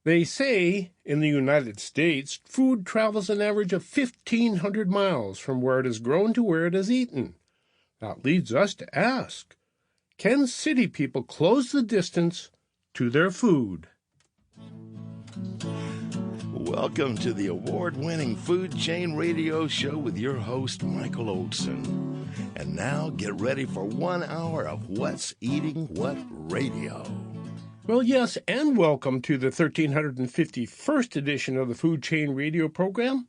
They say in the United States, food travels an average of 1,500 miles from where it is grown to where it is eaten. That leads us to ask, can city people close the distance to their food? Welcome to the award-winning Food Chain Radio Show with your host, Michael Olson. And now get ready for 1 hour of What's Eating What Radio. Well, yes, and welcome to the 1351st edition of the Food Chain Radio program.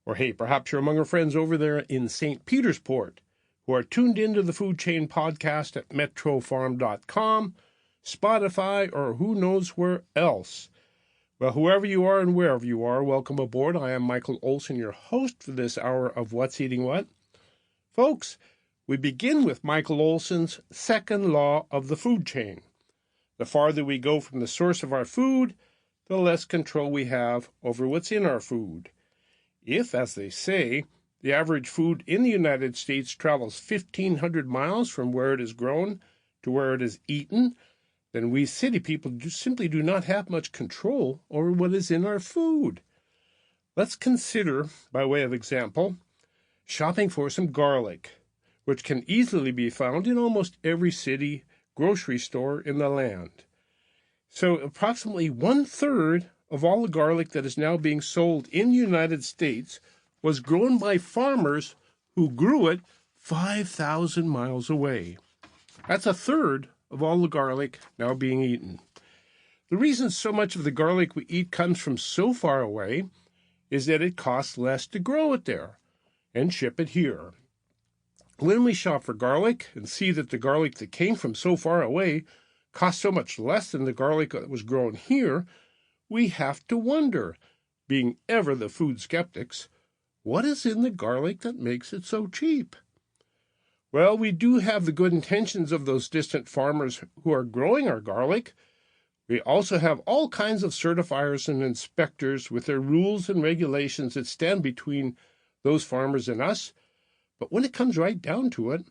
Or hey, perhaps you're among our friends over there in St. Petersport who are tuned into the Food Chain podcast at metrofarm.com, Spotify, or who knows where else. Well, whoever you are and wherever you are, welcome aboard. I am Michael Olson, your host for this hour of What's Eating What. Folks, we begin with Michael Olson's second law of the food chain. The farther we go from the source of our food, the less control we have over what's in our food. If, as they say, the average food in the United States travels 1,500 miles from where it is grown to where it is eaten, then we city people simply do not have much control over what is in our food. Let's consider, by way of example, shopping for some garlic, which can easily be found in almost every city grocery store in the land. So approximately 1/3 of all the garlic that is now being sold in the United States was grown by farmers who grew it 5,000 miles away. That's 1/3 of all the garlic now being eaten. The reason so much of the garlic we eat comes from so far away is that it costs less to grow it there and ship it here. When we shop for garlic and see that the garlic that came from so far away costs so much less than the garlic that was grown here, we have to wonder, being ever the food skeptics, what is in the garlic that makes it so cheap? Well, we do have the good intentions of those distant farmers who are growing our garlic. We also have all kinds of certifiers and inspectors with their rules and regulations that stand between those farmers and us. But when it comes right down to it,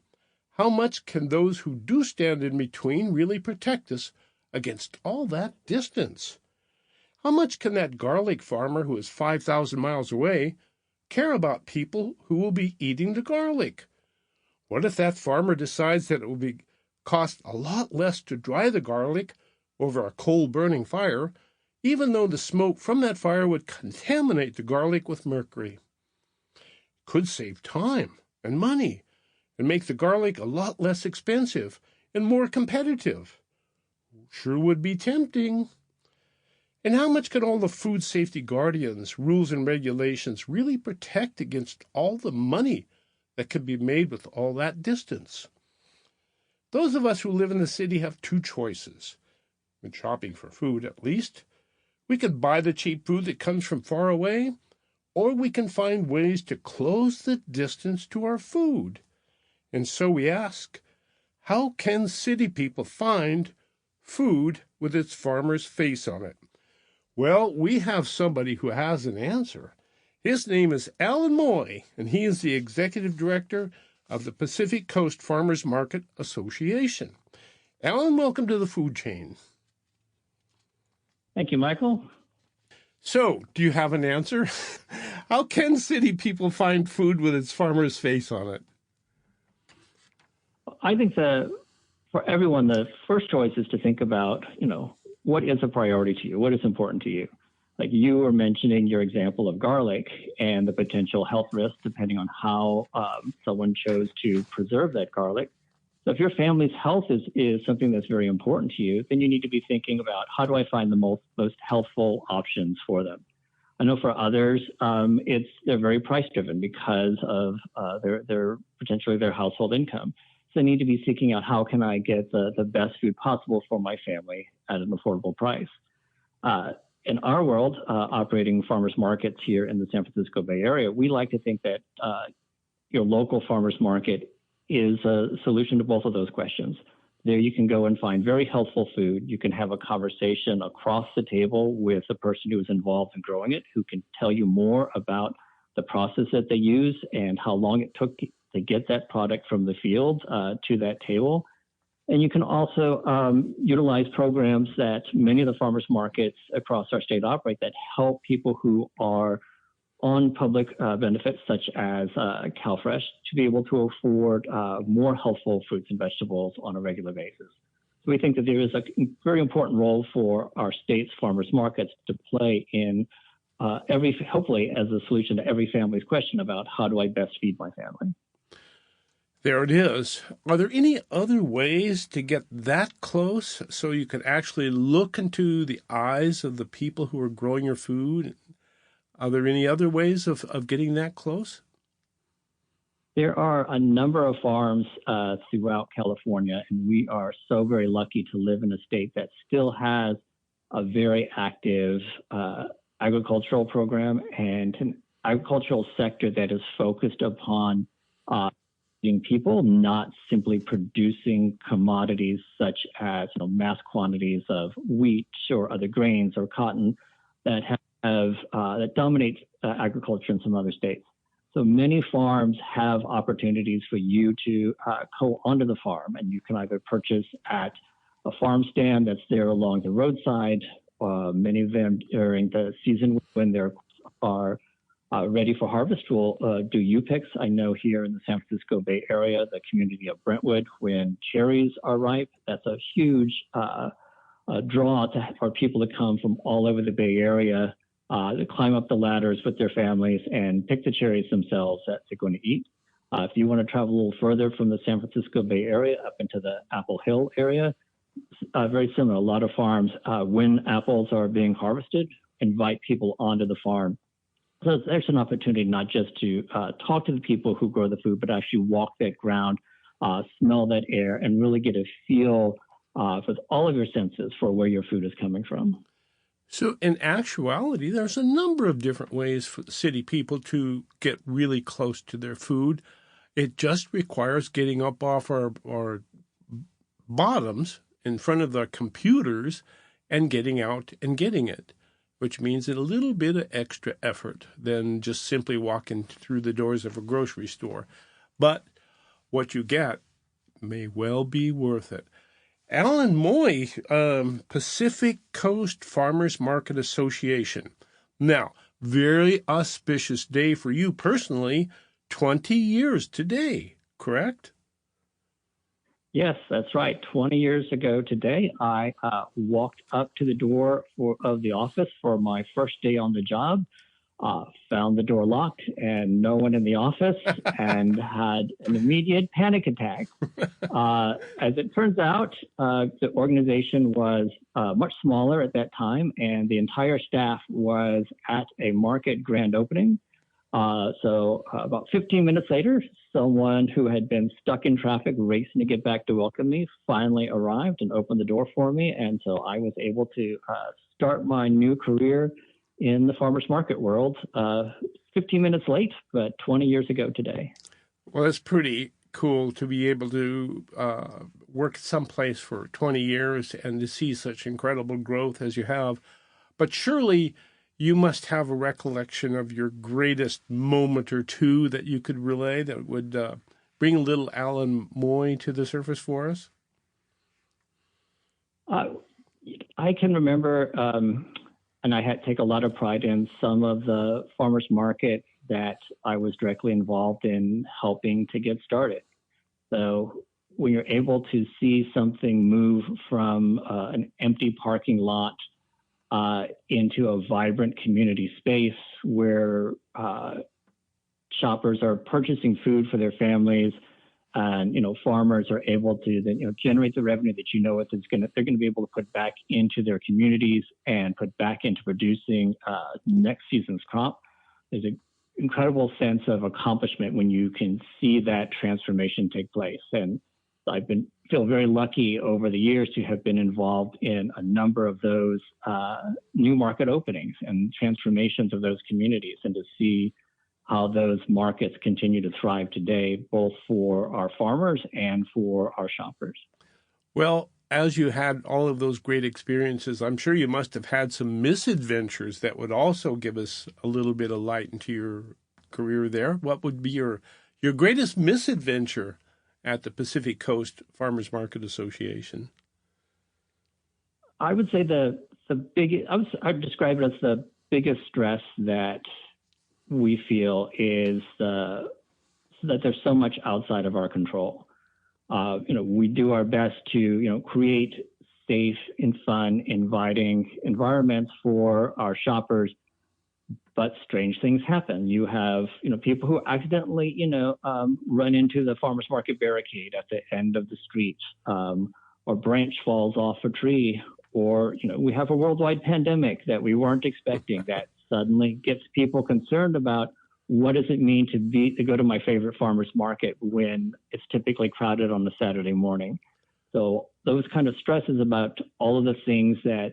how much can those who do stand in between really protect us against all that distance? How much can that garlic farmer who is 5,000 miles away care about people who will be eating the garlic? What if that farmer decides that it will cost a lot less to dry the garlic over a coal-burning fire, even though the smoke from that fire would contaminate the garlic with mercury? It could save time and money, and make the garlic a lot less expensive and more competitive. Sure would be tempting. And how much can all the food safety guardians, rules, and regulations really protect against all the money that could be made with all that distance? Those of us who live in the city have two choices. When shopping for food, at least, we could buy the cheap food that comes from far away, or we can find ways to close the distance to our food. And so we ask, how can city people find food with its farmer's face on it? Well, we have somebody who has an answer. His name is Alan Moy, and he is the executive director of the Pacific Coast Farmers Market Association. Alan, welcome to the Food Chain. Thank you, Michael. So, do you have an answer? How can city people find food with its farmer's face on it? I think for everyone, the first choice is to think about, what is a priority to you? What is important to you? Like you were mentioning your example of garlic and the potential health risks depending on how someone chose to preserve that garlic. So if your family's health is something that's very important to you, then you need to be thinking about how do I find the most healthful options for them. I know for others, they're very price driven because of their potentially their household income. So they need to be seeking out how can I get the best food possible for my family at an affordable price. In our world, operating farmers markets here in the San Francisco Bay Area, we like to think that your local farmers market is a solution to both of those questions. There you can go and find very healthful food. You can have a conversation across the table with the person who is involved in growing it, who can tell you more about the process that they use and how long it took to get that product from the field to that table. And you can also utilize programs that many of the farmers markets across our state operate that help people who are on public benefits such as CalFresh to be able to afford more healthful fruits and vegetables on a regular basis. So we think that there is a very important role for our state's farmers markets to play in hopefully as a solution to every family's question about how do I best feed my family. There it is. Are there any other ways to get that close so you can actually look into the eyes of the people who are growing your food? Are there any other ways of getting that close? There are a number of farms throughout California, and we are so very lucky to live in a state that still has a very active agricultural program and an agricultural sector that is focused upon people, not simply producing commodities such as mass quantities of wheat or other grains or cotton that that dominate agriculture in some other states. So many farms have opportunities for you to go onto the farm, and you can either purchase at a farm stand that's there along the roadside. Many of them during the season when there are ready for harvest will do U-picks. I know here in the San Francisco Bay Area, the community of Brentwood, when cherries are ripe, that's a huge draw for people to come from all over the Bay Area to climb up the ladders with their families and pick the cherries themselves that they're going to eat. If you want to travel a little further from the San Francisco Bay Area up into the Apple Hill area, very similar. A lot of farms, when apples are being harvested, invite people onto the farm. So there's an opportunity not just to talk to the people who grow the food, but actually walk that ground, smell that air, and really get a feel with all of your senses for where your food is coming from. So in actuality, there's a number of different ways for the city people to get really close to their food. It just requires getting up off our bottoms in front of the computers and getting out and getting it, which means a little bit of extra effort than just simply walking through the doors of a grocery store. But what you get may well be worth it. Alan Moy, Pacific Coast Farmers Market Association. Now, very auspicious day for you personally, 20 years today, correct? Yes, that's right. 20 years ago today, I walked up to the door of the office for my first day on the job, found the door locked and no one in the office, and had an immediate panic attack. As it turns out, the organization was much smaller at that time, and the entire staff was at a market grand opening. So about 15 minutes later, someone who had been stuck in traffic racing to get back to welcome me finally arrived and opened the door for me. And so I was able to start my new career in the farmers market world 15 minutes late, but 20 years ago today. Well, it's pretty cool to be able to work someplace for 20 years and to see such incredible growth as you have. But surely you must have a recollection of your greatest moment or two that you could relay that would bring little Alan Moy to the surface for us? I can remember, and I had take a lot of pride in some of the farmers market that I was directly involved in helping to get started. So when you're able to see something move from an empty parking lot into a vibrant community space where shoppers are purchasing food for their families, and farmers are able to then generate the revenue that they're going to be able to put back into their communities and put back into producing next season's crop. There's an incredible sense of accomplishment when you can see that transformation take place. And feel very lucky over the years to have been involved in a number of those new market openings and transformations of those communities, and to see how those markets continue to thrive today, both for our farmers and for our shoppers. Well, as you had all of those great experiences, I'm sure you must have had some misadventures that would also give us a little bit of light into your career there. What would be your greatest misadventure at the Pacific Coast Farmers Market Association? I would say I'd describe it as the biggest stress that we feel is that there's so much outside of our control. We do our best to, create safe and fun, inviting environments for our shoppers, but strange things happen. You have, people who accidentally, run into the farmers market barricade at the end of the street, or branch falls off a tree, or, we have a worldwide pandemic that we weren't expecting that suddenly gets people concerned about what does it mean to go to my favorite farmer's market when it's typically crowded on a Saturday morning. So those kind of stresses about all of the things that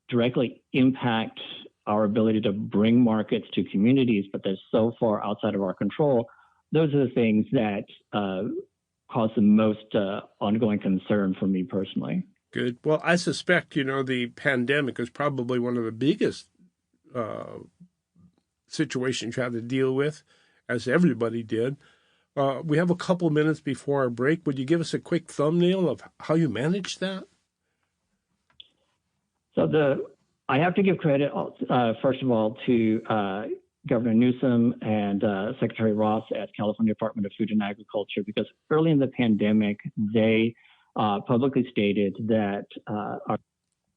directly impact our ability to bring markets to communities, but they're so far outside of our control, those are the things that cause the most ongoing concern for me personally. Good. Well, I suspect, the pandemic is probably one of the biggest situations you had to deal with, as everybody did. We have a couple minutes before our break. Would you give us a quick thumbnail of how you managed that? So I have to give credit, first of all, to Governor Newsom and Secretary Ross at California Department of Food and Agriculture, because early in the pandemic, they publicly stated that our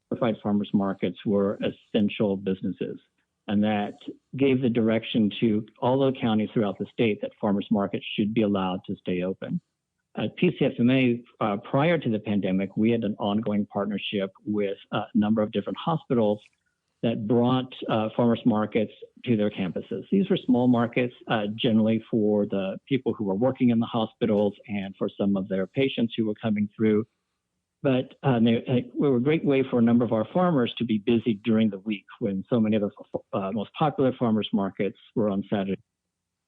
certified farmers markets were essential businesses, and that gave the direction to all the counties throughout the state that farmers markets should be allowed to stay open. At PCFMA, prior to the pandemic, we had an ongoing partnership with a number of different hospitals that brought farmers markets to their campuses. These were small markets, generally for the people who were working in the hospitals and for some of their patients who were coming through. But they were a great way for a number of our farmers to be busy during the week when so many of the most popular farmers markets were on Saturdays.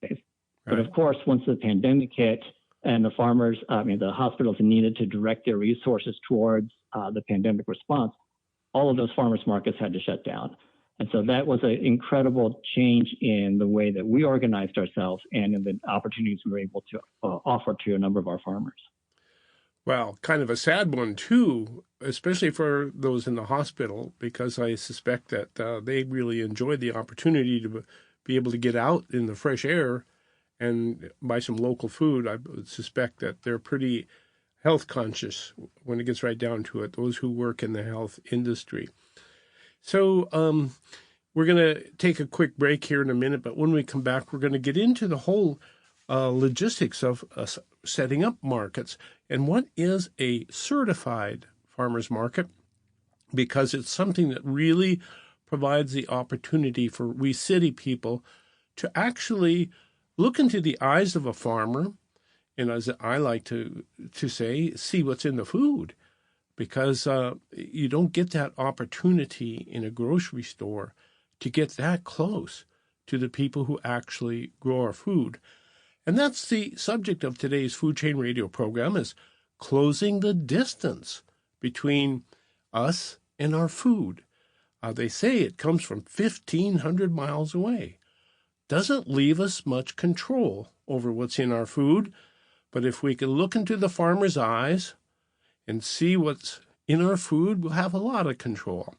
Right. But of course, once the pandemic hit and the hospitals needed to direct their resources towards the pandemic response, all of those farmers markets had to shut down. And so that was an incredible change in the way that we organized ourselves and in the opportunities we were able to offer to a number of our farmers. Well, kind of a sad one, too, especially for those in the hospital, because I suspect that they really enjoyed the opportunity to be able to get out in the fresh air and buy some local food. I would suspect that they're pretty health conscious when it gets right down to it, those who work in the health industry. So we're going to take a quick break here in a minute, but when we come back, we're going to get into the whole logistics of setting up markets and what is a certified farmers market, because it's something that really provides the opportunity for we city people to actually look into the eyes of a farmer, and as I like to say, see what's in the food, because you don't get that opportunity in a grocery store to get that close to the people who actually grow our food. And that's the subject of today's Food Chain Radio program, is closing the distance between us and our food. They say it comes from 1,500 miles away. Doesn't leave us much control over what's in our food, but if we can look into the farmer's eyes and see what's in our food, we'll have a lot of control.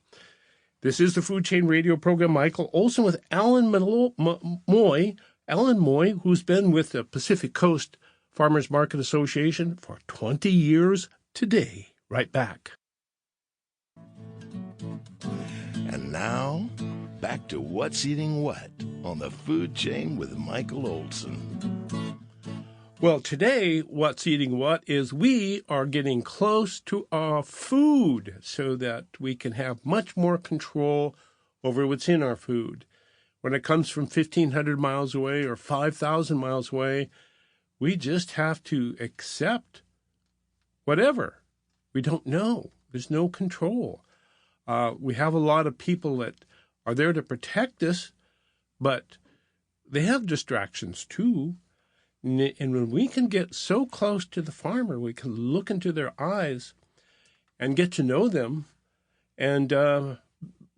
This is the Food Chain Radio program. Michael Olson with Alan Moy. Alan Moy, who's been with the Pacific Coast Farmers Market Association for 20 years today. Right back. And now, back to What's Eating What on the Food Chain with Michael Olson. Well, today, What's Eating What is we are getting close to our food so that we can have much more control over what's in our food. When it comes from 1,500 miles away or 5,000 miles away, we just have to accept whatever. We don't know. There's no control. We have a lot of people that are there to protect us, but they have distractions too. And when we can get so close to the farmer, we can look into their eyes and get to know them, and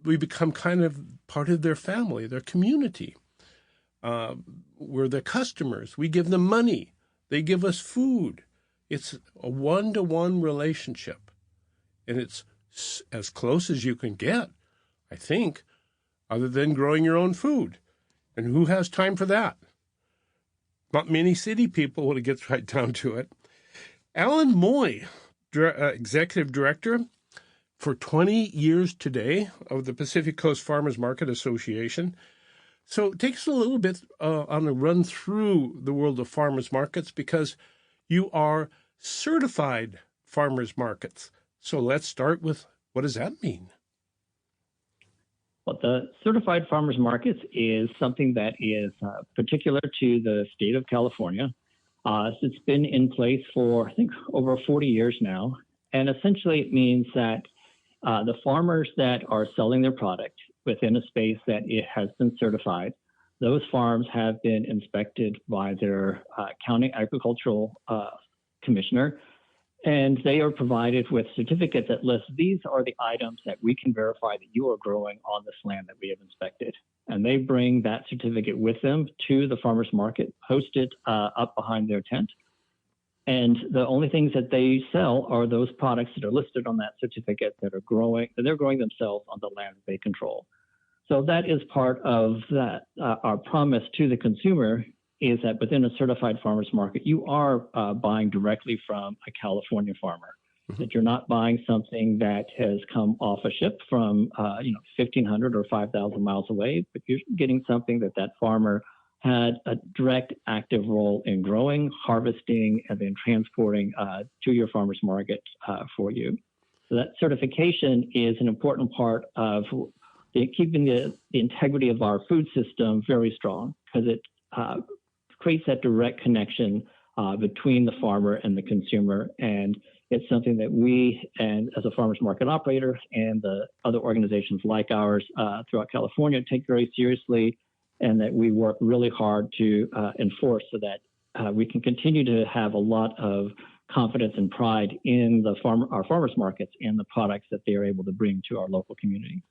we become kind of part of their family, their community. We're their customers. We give them money. They give us food. It's a one-to-one relationship, and it's as close as you can get, I think, other than growing your own food. And who has time for that? Not many city people when it gets right down to it. Alan Moy, Executive Director for 20 years today of the Pacific Coast Farmers Market Association. So take us a little bit on a run through the world of farmers markets, because you are certified farmers markets. So let's start with, what does that mean? Well, the certified farmers markets is something that is particular to the state of California. It's been in place for, I think, over 40 years now. And essentially it means that the farmers that are selling their product within a space that it has been certified, those farms have been inspected by their county agricultural commissioner, and they are provided with certificates that list these are the items that we can verify that you are growing on this land that we have inspected. And they bring that certificate with them to the farmers market, post it up behind their tent. And the only things that they sell are those products that are listed on that certificate that are growing, that they're growing themselves on the land that they control. So that is part of that. Our promise to the consumer is that within a certified farmers market, you are buying directly from a California farmer. Mm-hmm. That you're not buying something that has come off a ship from 1,500 or 5,000 miles away, but you're getting something that that farmer had a direct active role in growing, harvesting, and then transporting to your farmer's market for you. So that certification is an important part of keeping the integrity of our food system very strong, because it creates that direct connection between the farmer and the consumer. And it's something that we, and as a farmers market operator and the other organizations like ours throughout California, take very seriously, and that we work really hard to enforce, so that we can continue to have a lot of confidence and pride in our farmers markets and the products that they are able to bring to our local community.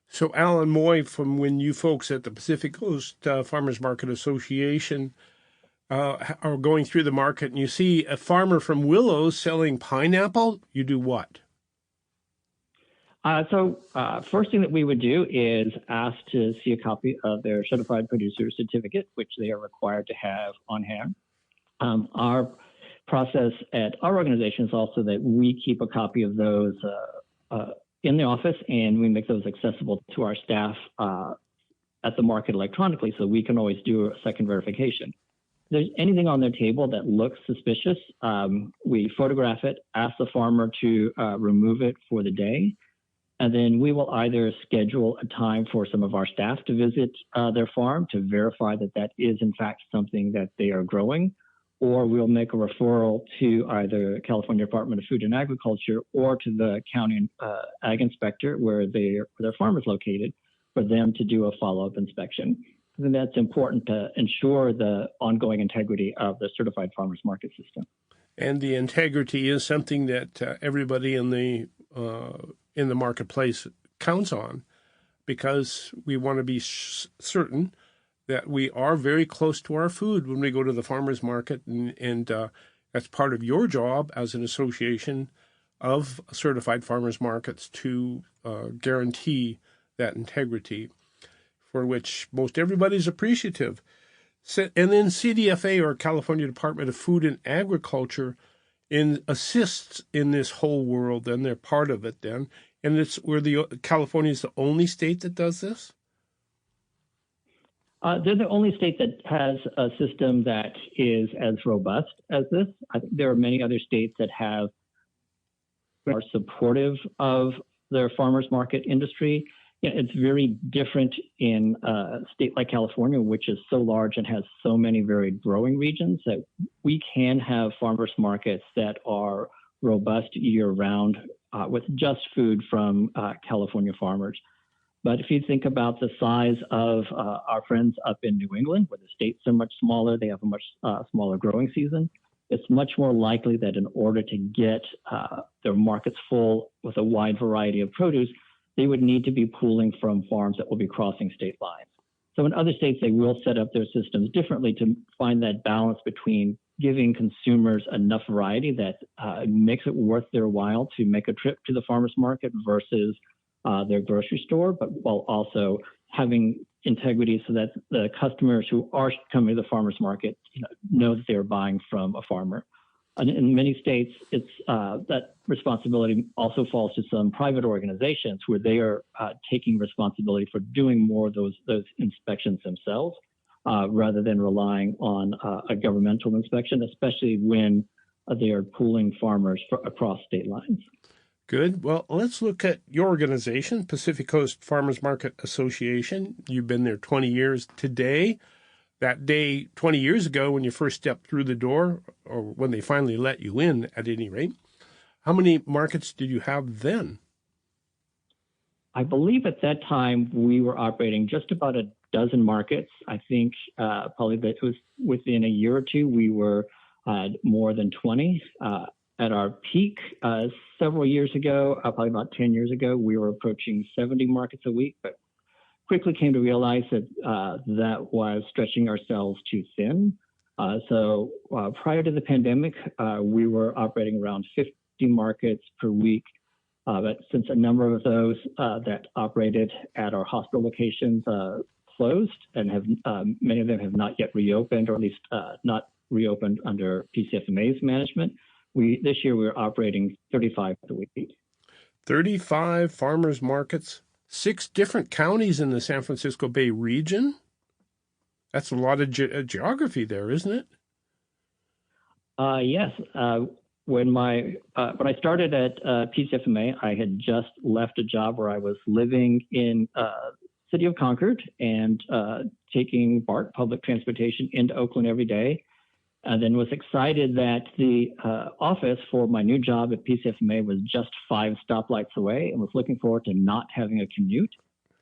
So Alan Moy, from when you folks at the Pacific Coast Farmers Market Association are going through the market and you see a farmer from Willows selling pineapple, you do what? First thing that we would do is ask to see a copy of their certified producer certificate, which they are required to have on hand. Our process at our organization is also that we keep a copy of those in the office, and we make those accessible to our staff at the market electronically, so we can always do a second verification. If there's anything on their table that looks suspicious, we photograph it, ask the farmer to remove it for the day, and then we will either schedule a time for some of our staff to visit their farm to verify that that is in fact something that they are growing, or we'll make a referral to either California Department of Food and Agriculture or to the county ag inspector where their farm is located for them to do a follow-up inspection. I think that's important to ensure the ongoing integrity of the certified farmers market system. And the integrity is something that everybody in the marketplace counts on, because we want to be certain that we are very close to our food when we go to the farmer's market, and that's part of your job as an association of certified farmers markets to guarantee that integrity, for which most everybody's appreciative. And then CDFA, or California Department of Food and Agriculture, assists in this whole world, and they're part of it then. And it's where California is the only state that does this? They're the only state that has a system that is as robust as this. I think there are many other states that are supportive of their farmers market industry. It's very different in a state like California, which is so large and has so many varied growing regions, that we can have farmers markets that are robust year-round with just food from California farmers. But if you think about the size of our friends up in New England, where the state's so much smaller, they have a much smaller growing season, it's much more likely that in order to get their markets full with a wide variety of produce, they would need to be pooling from farms that will be crossing state lines. So in other states, they will set up their systems differently to find that balance between giving consumers enough variety that makes it worth their while to make a trip to the farmer's market versus their grocery store, but while also having integrity so that the customers who are coming to the farmer's market know that they're buying from a farmer. And in many states, it's that responsibility also falls to some private organizations where they are taking responsibility for doing more of those inspections themselves, rather than relying on a governmental inspection, especially when they are pooling farmers across state lines. Good. Well, let's look at your organization, Pacific Coast Farmers Market Association. You've been there 20 years today. That day 20 years ago when you first stepped through the door, or when they finally let you in at any rate, how many markets did you have then? I believe at that time we were operating just about a dozen markets. I think probably that it was within a year or two, we were more than 20. At our peak several years ago, probably about 10 years ago, we were approaching 70 markets a week, but quickly came to realize that that was stretching ourselves too thin. So prior to the pandemic, we were operating around 50 markets per week. But since a number of those that operated at our hospital locations closed and have many of them have not yet reopened, or at least not reopened under PCFMA's management, this year we're operating 35 a week. 35 farmers markets, 6 different counties in the San Francisco Bay region. That's a lot of geography there, isn't it? Yes. When I started at PCFMA, I had just left a job where I was living in city of Concord and taking BART, public transportation, into Oakland every day. And then was excited that the office for my new job at PCFMA was just 5 stoplights away, and was looking forward to not having a commute.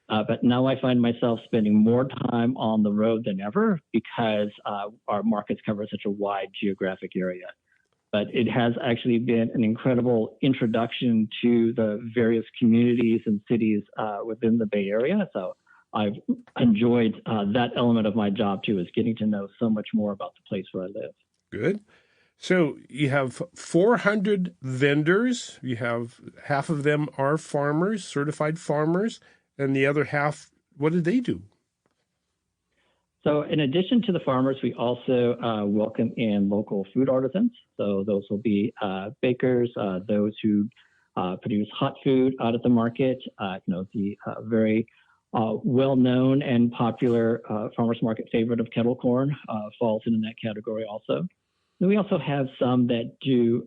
But now I find myself spending more time on the road than ever because our markets cover such a wide geographic area. But it has actually been an incredible introduction to the various communities and cities within the Bay Area. So I've enjoyed that element of my job too, is getting to know so much more about the place where I live. Good. So you have 400 vendors. You have half of them are farmers, certified farmers, and the other half, what do they do? So in addition to the farmers, we also welcome in local food artisans. So those will be bakers, those who produce hot food out at the market, the very well-known and popular farmers market favorite of kettle corn falls in that category also. Then we also have some that do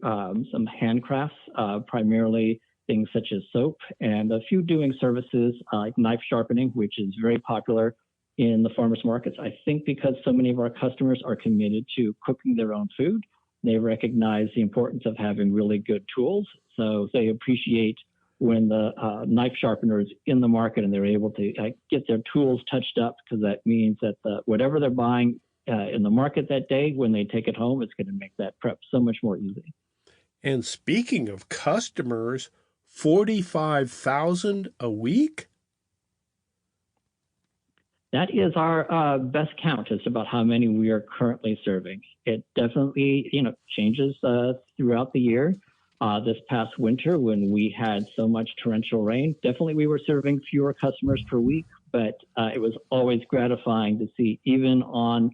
some handcrafts, primarily things such as soap, and a few doing services like knife sharpening, which is very popular in the farmers markets. I think because so many of our customers are committed to cooking their own food, they recognize the importance of having really good tools. So they appreciate when the knife sharpener is in the market and they're able to get their tools touched up, because that means that whatever they're buying in the market that day, when they take it home, it's going to make that prep so much more easy. And speaking of customers, 45,000 a week? That is our best count as to about how many we are currently serving. It definitely, changes throughout the year. This past winter, when we had so much torrential rain, definitely we were serving fewer customers per week, but it was always gratifying to see, even on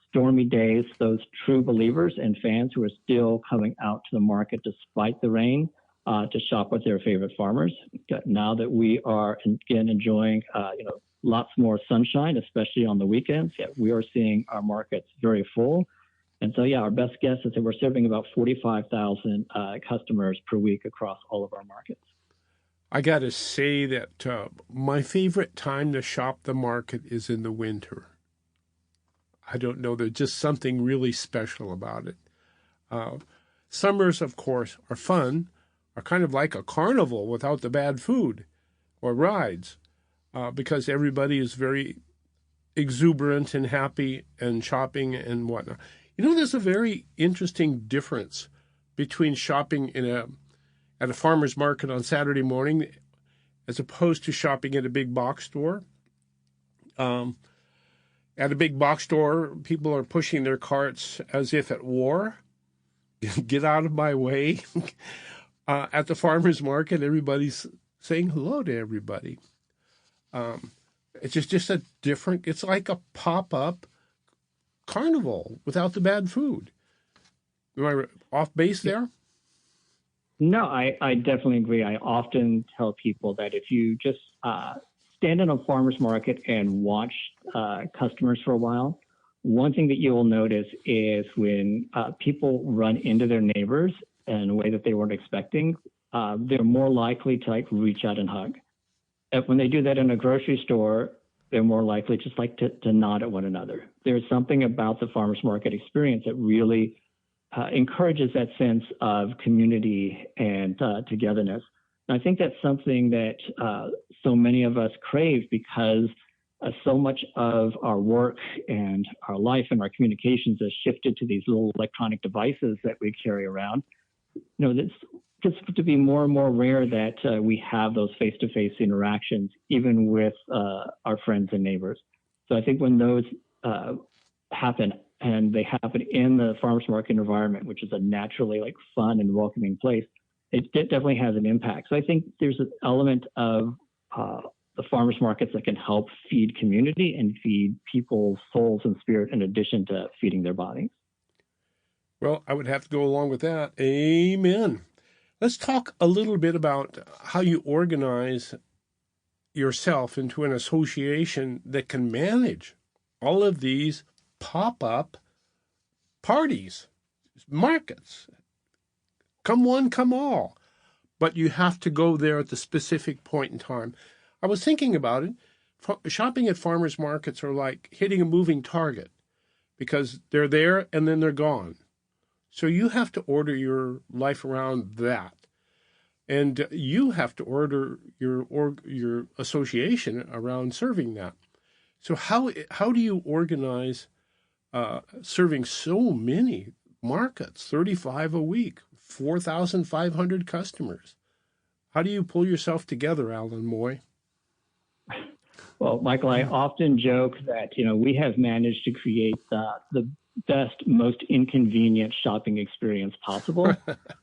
stormy days, those true believers and fans who are still coming out to the market despite the rain to shop with their favorite farmers. Now that we are again enjoying, lots more sunshine, especially on the weekends, we are seeing our markets very full. And so, our best guess is that we're serving about 45,000 customers per week across all of our markets. I got to say that my favorite time to shop the market is in the winter. I don't know, there's just something really special about it. Summers, of course, are fun, are kind of like a carnival without the bad food or rides, because everybody is very exuberant and happy and shopping and whatnot. There's a very interesting difference between shopping at a farmer's market on Saturday morning as opposed to shopping at a big box store. And At a big box store, people are pushing their carts as if at war. Get out of my way. At the farmer's market, everybody's saying hello to everybody. It's just a different, it's like a pop-up carnival without the bad food. Am I off base there? No, I definitely agree. I often tell people that if you just stand in a farmer's market and watch customers for a while, one thing that you will notice is when people run into their neighbors in a way that they weren't expecting, they're more likely to like reach out and hug. When they do that in a grocery store, they're more likely just like to nod at one another. There's something about the farmer's market experience that really encourages that sense of community and togetherness. And I think that's something that so many of us crave because so much of our work and our life and our communications has shifted to these little electronic devices that we carry around. You know, this gets to be more and more rare that we have those face-to-face interactions, even with our friends and neighbors. So I think when those happen, and they happen in the farmers market environment, which is a naturally like fun and welcoming place, it definitely has an impact. So I think there's an element of the farmers markets that can help feed community and feed people's souls and spirit in addition to feeding their bodies. Well, I would have to go along with that. Amen. Let's talk a little bit about how you organize yourself into an association that can manage all of these pop-up parties, markets. Come one, come all. But you have to go there at the specific point in time. I was thinking about it. Shopping at farmers markets are like hitting a moving target because they're there and then they're gone. So you have to order your life around that. And you have to order your association around serving that. So how do you organize serving so many markets, 35 a week, 4,500 customers? How do you pull yourself together, Alan Moy? Well, Michael, I often joke that, you know, we have managed to create the best, most inconvenient shopping experience possible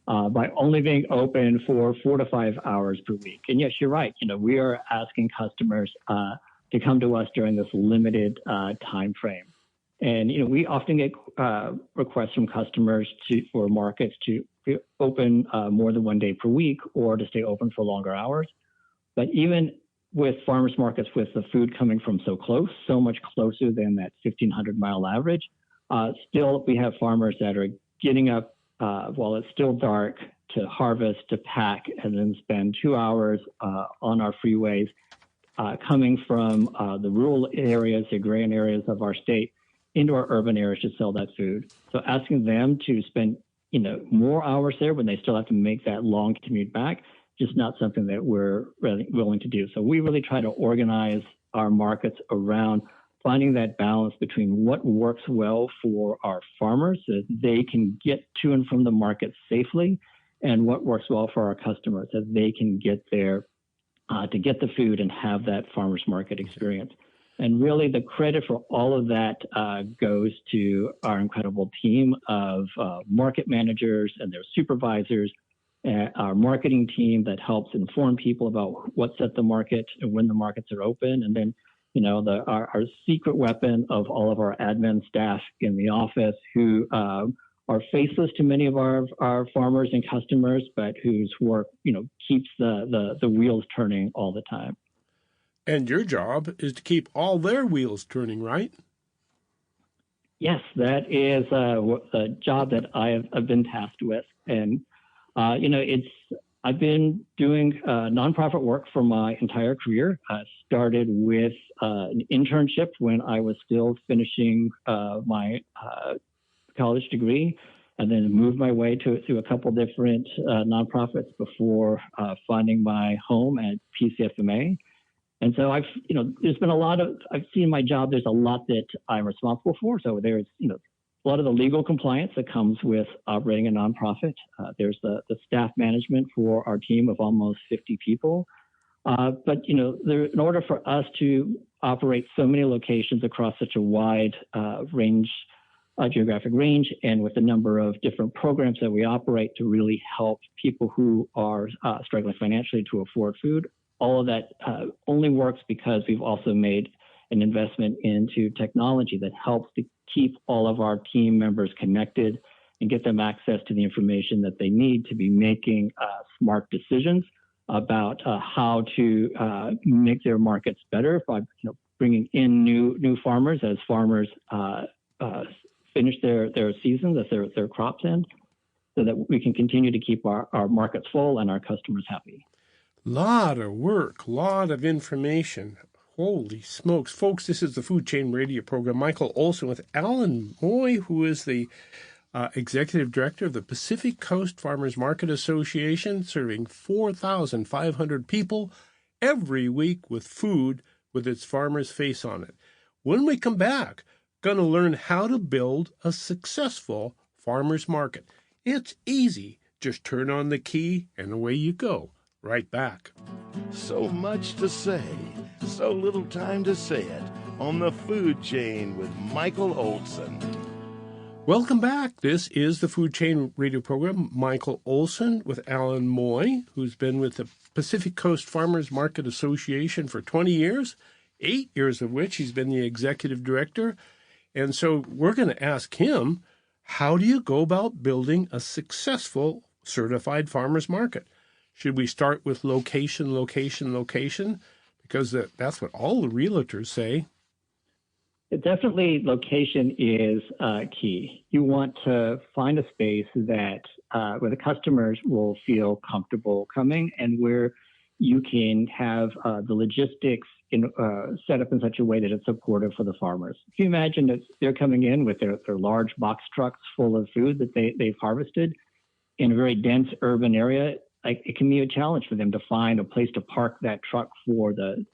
by only being open for 4 to 5 hours per week. And yes, you're right. You know, we are asking customers to come to us during this limited time frame. And, you know, we often get requests from customers for markets to open more than 1 day per week or to stay open for longer hours. But even with farmers markets, with the food coming from so close, so much closer than that 1,500-mile average, still we have farmers that are getting up while it's still dark to harvest, to pack, and then spend 2 hours on our freeways coming from the rural areas, the agrarian areas of our state into our urban areas to sell that food. So asking them to spend, you know, more hours there when they still have to make that long commute back, just not something that we're really willing to do. So we really try to organize our markets around finding that balance between what works well for our farmers so that they can get to and from the market safely, and what works well for our customers so that they can get there to get the food and have that farmers market experience. And really the credit for all of that goes to our incredible team of market managers and their supervisors, our marketing team that helps inform people about what's at the market and when the markets are open. And then, you know, our secret weapon of all of our admin staff in the office who are faceless to many of our farmers and customers, but whose work, you know, keeps the wheels turning all the time. And your job is to keep all their wheels turning, right? Yes, that is a job that I've been tasked with. And, you know, I've been doing nonprofit work for my entire career. I started with an internship when I was still finishing my college degree, and then moved my way through a couple different nonprofits before finding my home at PCFMA. And so I've seen my job, there's a lot that I'm responsible for. So there's, you know, a lot of the legal compliance that comes with operating a nonprofit. There's the staff management for our team of almost 50 people. But, you know, in order for us to operate so many locations across such a wide geographic range, and with the number of different programs that we operate to really help people who are struggling financially to afford food. All of that only works because we've also made an investment into technology that helps to keep all of our team members connected and get them access to the information that they need to be making smart decisions about how to make their markets better by bringing in new farmers as farmers finish their seasons, as their crops end, so that we can continue to keep our markets full and our customers happy. Lot of work, lot of information. Holy smokes. Folks, this is the Food Chain Radio program. Michael Olson with Alan Moy, who is the Executive Director of the Pacific Coast Farmers Market Association, serving 4,500 people every week with food with its farmer's face on it. When we come back, going to learn how to build a successful farmer's market. It's easy. Just turn on the key and away you go. Right back. So much to say, so little time to say it on the Food Chain with Michael Olson. Welcome back. This is the Food Chain Radio program. Michael Olson with Alan Moy, who's been with the Pacific Coast Farmers Market Association for 20 years, 8 years of which he's been the executive director. And so we're going to ask him, how do you go about building a successful certified farmers market? Should we start with location? Because that's what all the realtors say. Definitely location is key. You want to find a space that where the customers will feel comfortable coming and where you can have the logistics set up in such a way that it's supportive for the farmers. If you imagine that they're coming in with their large box trucks full of food that they've harvested in a very dense urban area, it can be a challenge for them to find a place to park that truck for the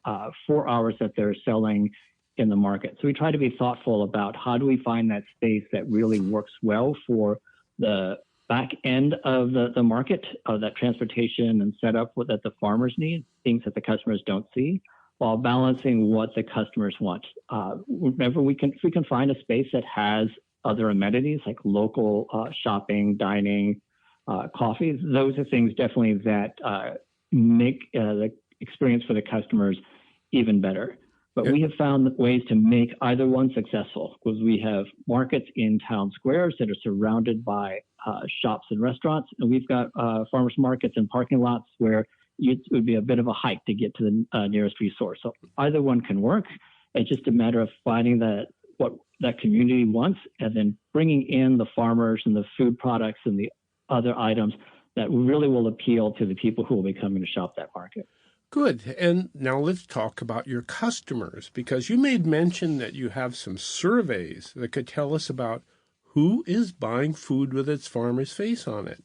4 hours that they're selling in the market. So we try to be thoughtful about how do we find that space that really works well for the back end of the market, that transportation and setup that the farmers need, things that the customers don't see, while balancing what the customers want. Remember, if we can find a space that has other amenities like local shopping, dining, coffee, those are things definitely that make the experience for the customers even better. But we have found ways to make either one successful, because we have markets in town squares that are surrounded by shops and restaurants, and we've got farmers markets and parking lots where it would be a bit of a hike to get to the nearest resource. So either one can work. It's just a matter of finding what that community wants, and then bringing in the farmers and the food products and the other items that really will appeal to the people who will be coming to shop that market. Good. And now let's talk about your customers, because you made mention that you have some surveys that could tell us about who is buying food with its farmer's face on it.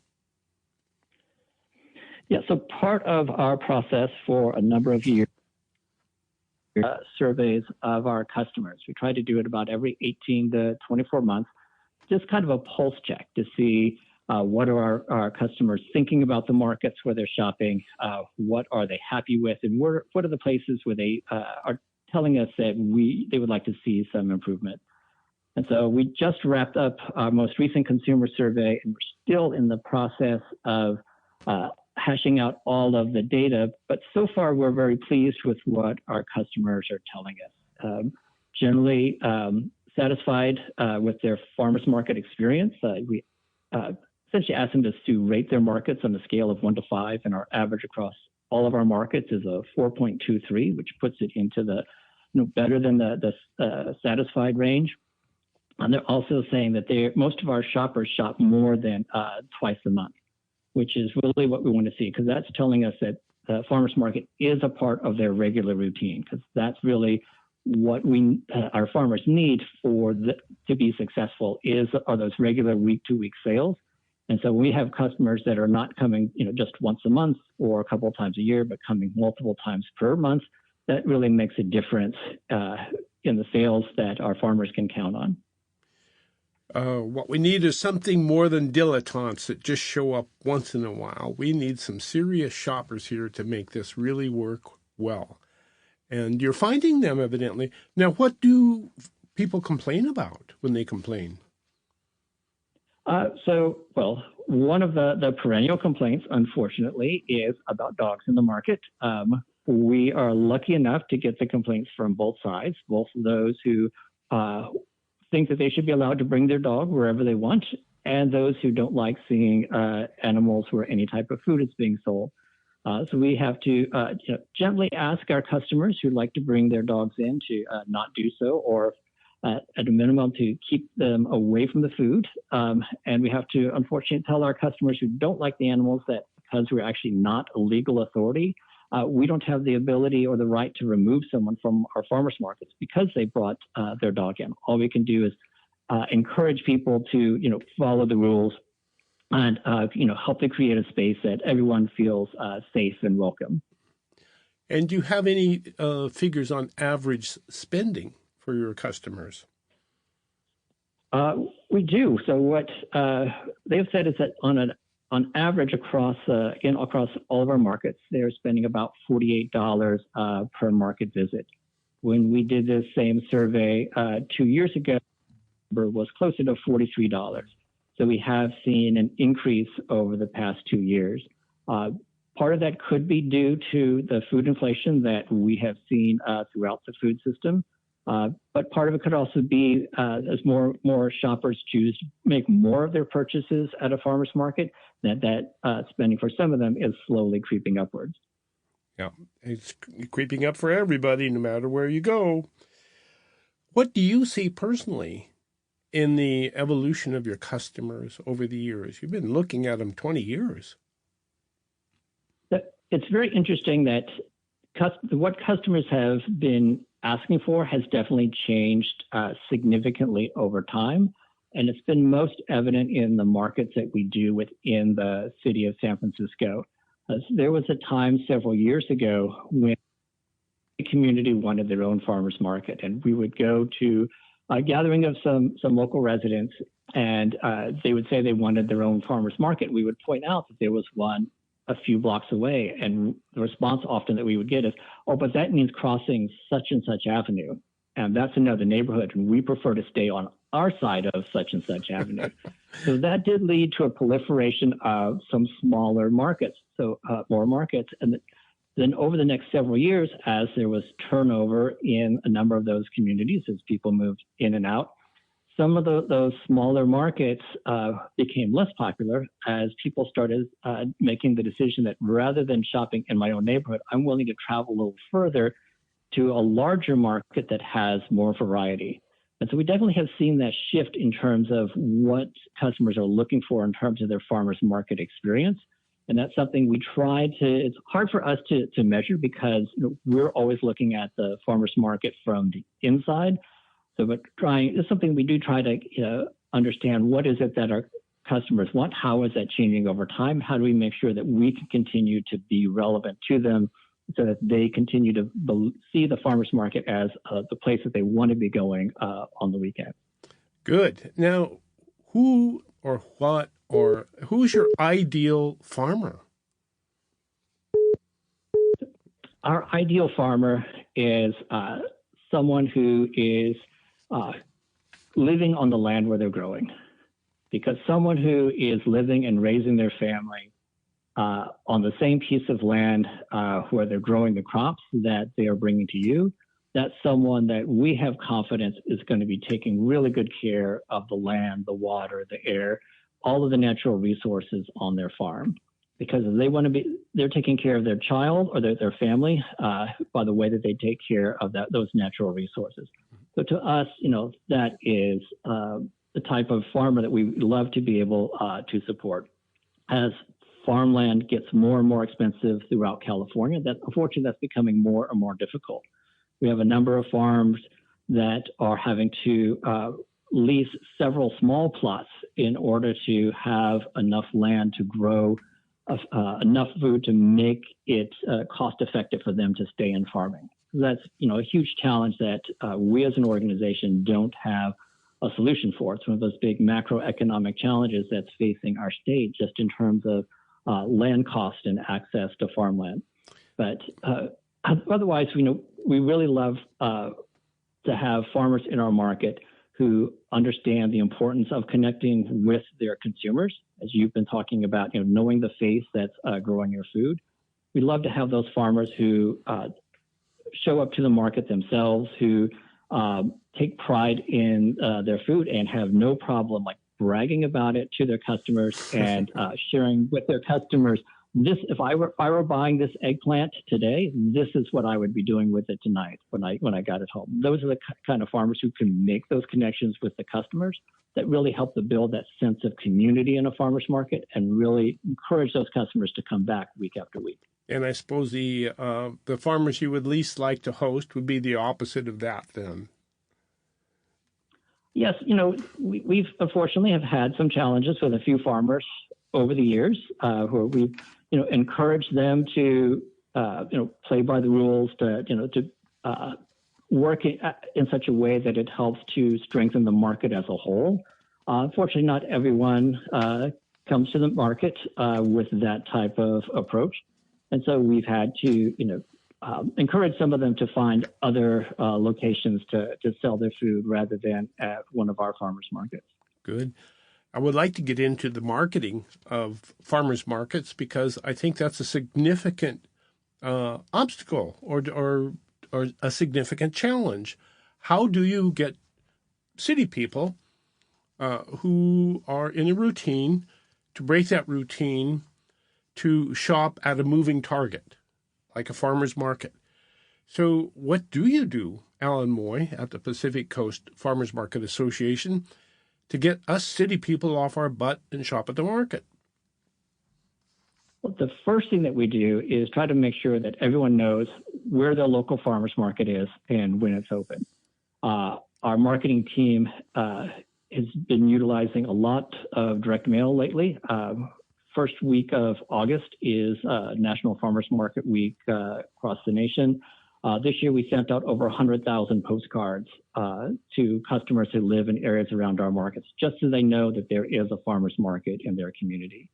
Yeah, so part of our process for a number of years, surveys of our customers. We try to do it about every 18 to 24 months, just kind of a pulse check to see what are our customers thinking about the markets where they're shopping, what are they happy with, and what are the places where they are telling us that they would like to see some improvement. And so we just wrapped up our most recent consumer survey, and we're still in the process of hashing out all of the data, but so far we're very pleased with what our customers are telling us. Generally satisfied with their farmers market experience. We essentially asked them to rate their markets on a scale of 1 to 5, and our average across all of our markets is a 4.23, which puts it into the better than the satisfied range. And they're also saying that most of our shoppers shop more than twice a month, which is really what we want to see, because that's telling us that the farmers market is a part of their regular routine, because that's really what our farmers need to be successful are those regular week-to-week sales. And so we have customers that are not coming, just once a month or a couple of times a year, but coming multiple times per month. That really makes a difference in the sales that our farmers can count on. What we need is something more than dilettantes that just show up once in a while. We need some serious shoppers here to make this really work well. And you're finding them, evidently. Now, what do people complain about when they complain? Well, one of the perennial complaints, unfortunately, is about dogs in the market. We are lucky enough to get the complaints from both sides, both those who think that they should be allowed to bring their dog wherever they want, and those who don't like seeing animals where any type of food is being sold. So we have to gently ask our customers who'd like to bring their dogs in to not do so, or at a minimum to keep them away from the food. And we have to, unfortunately, tell our customers who don't like the animals that because we're actually not a legal authority, we don't have the ability or the right to remove someone from our farmers markets because they brought their dog in. All we can do is encourage people to, follow the rules and, help to create a space that everyone feels safe and welcome. And do you have any figures on average spending for your customers? We do. So what they've said is that on average across all of our markets, they're spending about $48 per market visit. When we did this same survey 2 years ago, the number was closer to $43. So we have seen an increase over the past 2 years. Part of that could be due to the food inflation that we have seen throughout the food system. But part of it could also be as more shoppers choose to make more of their purchases at a farmer's market, that spending for some of them is slowly creeping upwards. Yeah, it's creeping up for everybody, no matter where you go. What do you see personally in the evolution of your customers over the years? You've been looking at them 20 years. It's very interesting that what customers have been asking for has definitely changed significantly over time. And it's been most evident in the markets that we do within the city of San Francisco. There was a time several years ago when the community wanted their own farmers market, and we would go to a gathering of some local residents, and they would say they wanted their own farmers market. We would point out that there was one a few blocks away, and the response often that we would get is, "Oh, but that means crossing such and such avenue, and that's another neighborhood, and we prefer to stay on our side of such and such avenue." So that did lead to a proliferation of some smaller markets, so more markets. And then over the next several years, as there was turnover in a number of those communities, as people moved in and out, some of those smaller markets became less popular as people started making the decision that rather than shopping in my own neighborhood, I'm willing to travel a little further to a larger market that has more variety. And so we definitely have seen that shift in terms of what customers are looking for in terms of their farmers market experience. And that's something we try to, it's hard for us to measure because we're always looking at the farmers market from the inside. So but it's something we do try to understand what is it that our customers want, how is that changing over time, how do we make sure that we can continue to be relevant to them so that they continue to see the farmers market as the place that they want to be going on the weekend. Good. Now, who or what or who's your ideal farmer? Our ideal farmer is someone who is living on the land where they're growing, because someone who is living and raising their family on the same piece of land where they're growing the crops that they are bringing to you, that's someone that we have confidence is going to be taking really good care of the land, the water, the air, all of the natural resources on their farm. Because they're taking care of their child or their family by the way that they take care of those natural resources. So to us, that is the type of farmer that we love to be able to support. As farmland gets more and more expensive throughout California, unfortunately, that's becoming more and more difficult. We have a number of farms that are having to lease several small plots in order to have enough land to grow enough food to make it cost effective for them to stay in farming. That's a huge challenge that we as an organization don't have a solution for. It's one of those big macroeconomic challenges that's facing our state just in terms of land cost and access to farmland. But Otherwise, we really love to have farmers in our market who understand the importance of connecting with their consumers, as you've been talking about, knowing the face that's growing your food. We love to have those farmers who show up to the market themselves, who take pride in their food and have no problem like bragging about it to their customers and sharing with their customers. If I were buying this eggplant today, this is what I would be doing with it tonight when I got it home. Those are the kind of farmers who can make those connections with the customers that really help to build that sense of community in a farmer's market and really encourage those customers to come back week after week. And I suppose the farmers you would least like to host would be the opposite of that then. Yes, we've unfortunately have had some challenges with a few farmers over the years where we've encouraged them to play by the rules, to work in such a way that it helps to strengthen the market as a whole. Unfortunately, not everyone comes to the market with that type of approach. And so we've had to, encourage some of them to find other locations to sell their food rather than at one of our farmers markets. Good. I would like to get into the marketing of farmers markets because I think that's a significant obstacle or a significant challenge. How do you get city people who are in a routine to break that routine to shop at a moving target, like a farmer's market? So what do you do, Alan Moy, at the Pacific Coast Farmers Market Association, to get us city people off our butt and shop at the market? Well, the first thing that we do is try to make sure that everyone knows where their local farmers market is and when it's open. Our marketing team has been utilizing a lot of direct mail lately. First week of August is National Farmers Market Week across the nation. This year, we sent out over 100,000 postcards to customers who live in areas around our markets, just so they know that there is a farmers market in their community.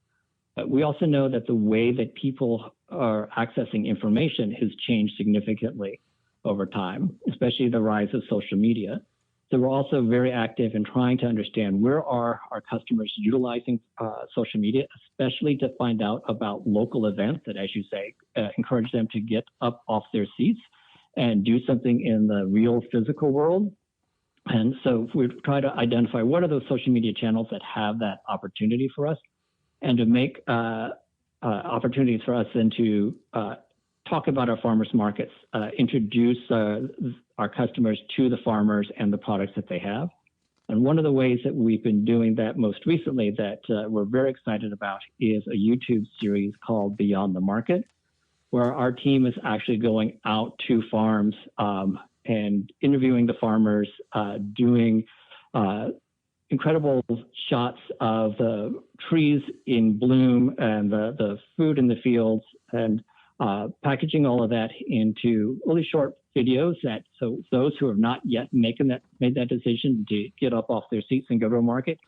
We also know that the way that people are accessing information has changed significantly over time, especially the rise of social media. So we're also very active in trying to understand where are our customers utilizing social media, especially to find out about local events that, as you say, encourage them to get up off their seats and do something in the real physical world. And so we try to identify what are those social media channels that have that opportunity for us, and to make opportunities for us then to talk about our farmers markets, introduce our customers to the farmers and the products that they have. And one of the ways that we've been doing that most recently that we're very excited about is a YouTube series called Beyond the Market, where our team is actually going out to farms and interviewing the farmers, doing incredible shots of the trees in bloom and the food in the fields, and packaging all of that into really short videos that so those who have not yet made that decision to get up off their seats and go to a market,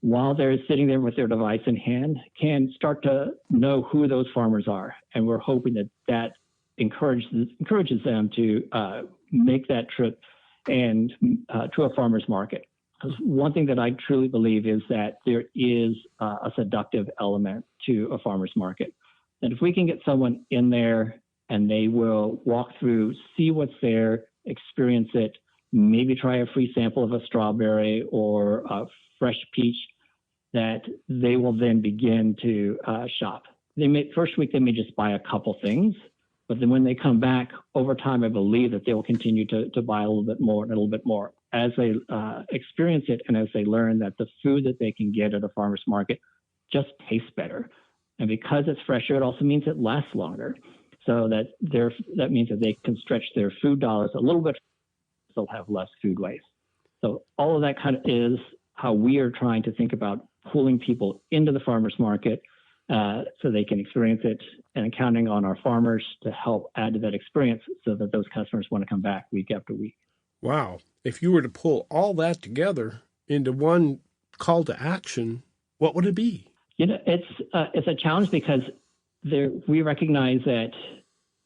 while they're sitting there with their device in hand, can start to know who those farmers are. And we're hoping that encourages them to make that trip and to a farmer's market. Because one thing that I truly believe is that there is a seductive element to a farmer's market. And if we can get someone in there and they will walk through, see what's there, experience it, maybe try a free sample of a strawberry or a fresh peach, that they will then begin to shop. First week, they may just buy a couple things, but then when they come back over time, I believe that they will continue to buy a little bit more and a little bit more as they experience it and as they learn that the food that they can get at a farmer's market just tastes better. And because it's fresher, it also means it lasts longer. So that means that they can stretch their food dollars a little bit, so they'll have less food waste. So all of that kind of is how we are trying to think about pulling people into the farmer's market so they can experience it, and counting on our farmers to help add to that experience so that those customers want to come back week after week. Wow. If you were to pull all that together into one call to action, what would it be? It's a challenge because we recognize that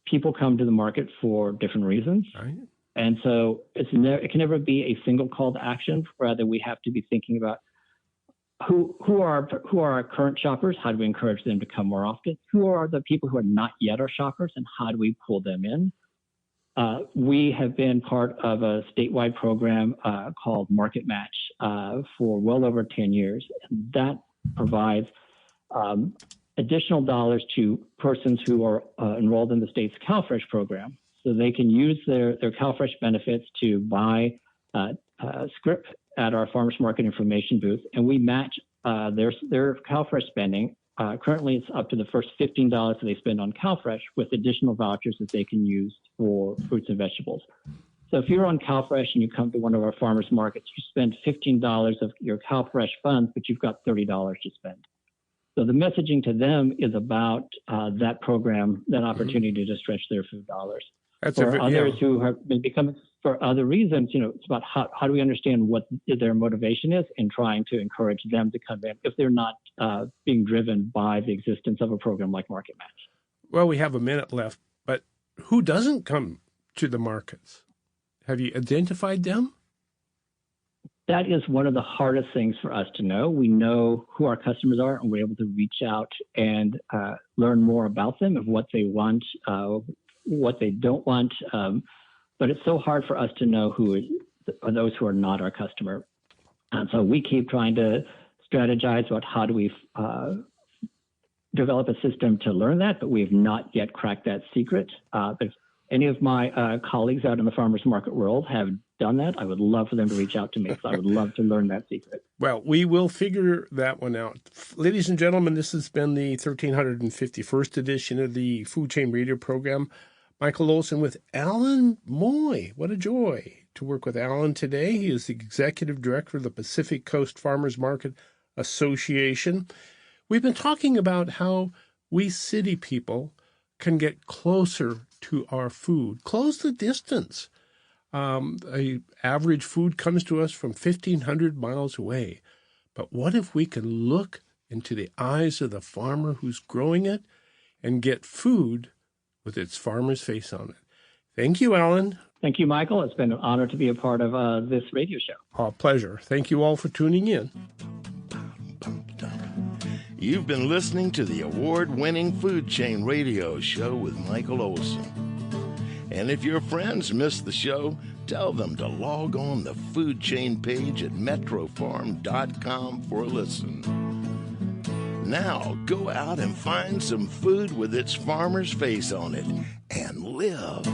people come to the market for different reasons. Right. And so it can never be a single call to action. Rather, we have to be thinking about who are our current shoppers? How do we encourage them to come more often? Who are the people who are not yet our shoppers, and how do we pull them in? We have been part of a statewide program called Market Match for well over 10 years. And that provides additional dollars to persons who are enrolled in the state's CalFresh program. So they can use their CalFresh benefits to buy script at our farmers market information booth, and we match their CalFresh spending. Currently, it's up to the first $15 that they spend on CalFresh with additional vouchers that they can use for fruits and vegetables. So if you're on CalFresh and you come to one of our farmers markets, you spend $15 of your CalFresh funds, but you've got $30 to spend. So the messaging to them is about that program, that opportunity to stretch their food dollars. That's for others who have been becoming for other reasons, it's about how do we understand what their motivation is and trying to encourage them to come in if they're not being driven by the existence of a program like Market Match. Well, we have a minute left, but who doesn't come to the markets? Have you identified them? That is one of the hardest things for us to know. We know who our customers are, and we're able to reach out and learn more about them and what they want, what they don't want. But it's so hard for us to know who are those who are not our customer. And so we keep trying to strategize about how do we develop a system to learn that, but we have not yet cracked that secret. If any of my colleagues out in the farmers market world have done that, I would love for them to reach out to me. So I would love to learn that secret. Well, we will figure that one out. Ladies and gentlemen, this has been the 1351st edition of the Food Chain Radio program. Michael Olson with Alan Moy. What a joy to work with Alan today. He is the Executive Director of the Pacific Coast Farmers Market Association. We've been talking about how we city people can get closer to our food, close the distance. A average food comes to us from 1,500 miles away. But what if we can look into the eyes of the farmer who's growing it and get food with its farmer's face on it? Thank you, Alan. Thank you, Michael. It's been an honor to be a part of this radio show. A pleasure. Thank you all for tuning in. You've been listening to the award-winning Food Chain Radio show with Michael Olson. And if your friends missed the show, tell them to log on the Food Chain page at metrofarm.com for a listen. Now, go out and find some food with its farmer's face on it and live.